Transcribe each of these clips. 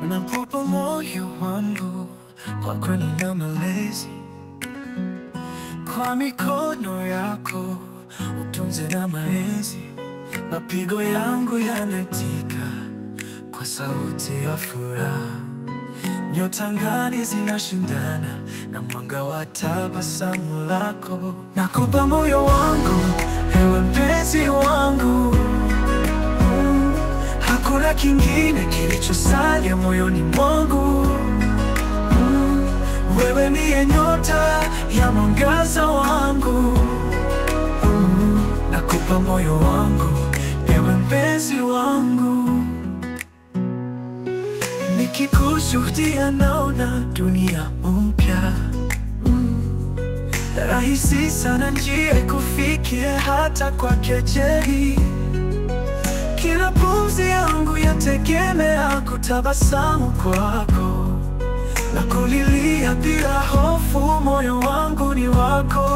Nakupa moyo wangu kwa kweli na malezi, kwa mikono yako utunze na maenzi. Mapigo yangu yanatika kwa sauti ya furaha, nyota angani zinashindana na mwanga wa tabasamu lako. Nakupa moyo wangu, ewe mpenzi wangu, hakuna kingine kilichosalia moyoni mwangu. Wewe ndiye nyota ya mwangaza wangu. Nakupa moyo wangu, ewe mpenzi wangu. Nikikushuhudia naona dunia mpya. Rahisi sana njia kufikia hata kwa kejeli. Kila pumzi yangu yategemea kutabasamu kwako, na kulilia bila hofu, moyo wangu ni wako.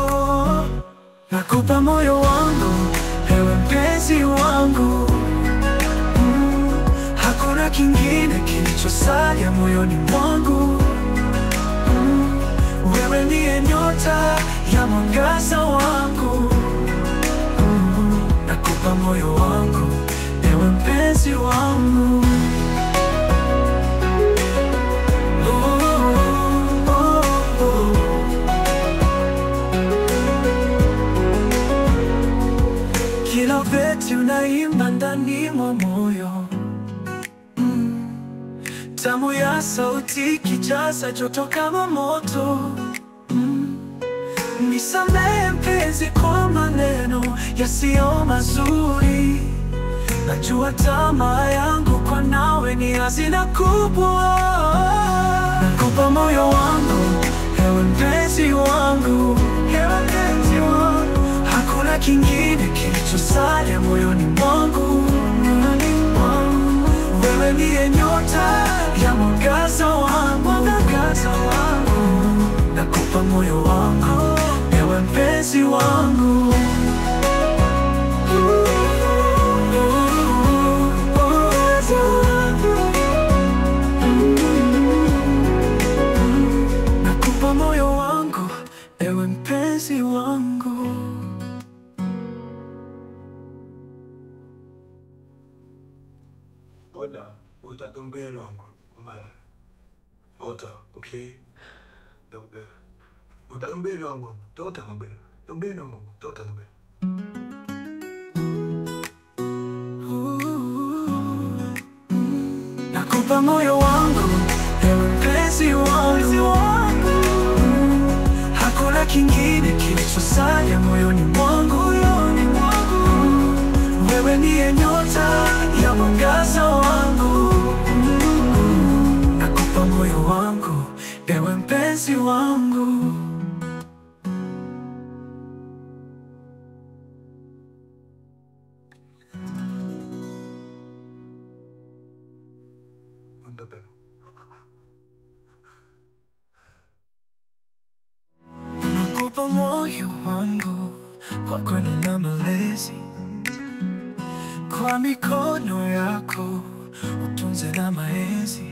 Nakupa moyo wangu, ewe mpenzi wangu. Hakuna kingine kilichosalia moyoni mwangu. Wewe ndiye nyota ya mwangaza wangu. Nakupa moyo wangu, ewe mpenzi wangu. Kila beti unaimba ndani mwa moyo, tamu ya sauti kijaza joto kama moto. Nisamehe mpenzi kwa maneno yasiyo mazuri. Najua tamaa yangu kwa nawe ni hazina kubwa. Nakupa moyo wangu, ewe mpenzi wangu, ewe mpenzi wangu. Hakuna kingine kilichosalia moyoni mwangu. Wewe ndiye nyota ya mwangaza wangu. Nakupa moyo wangu, ewe mpenzi wangu. Nakupa moyo wangu, ewe mpenzi wangu. Hola, utakumbelo wangu. Ota, okay. Utakumbelo wangu, tota kumbelo. Tumbelo wangu, tota kumbelo. Nakupa moyo wangu, ewe mpenzi wangu. Hakuna kingine kilichosalia moyoni mwangu. Wewe ndiye nyota ya mwangaza wangu. Nakupa moyo wangu, ewe mpenzi wangu. Nakupa moyo wangu kwa kweli na malezi, kwa mikono yako utunze na maenzi.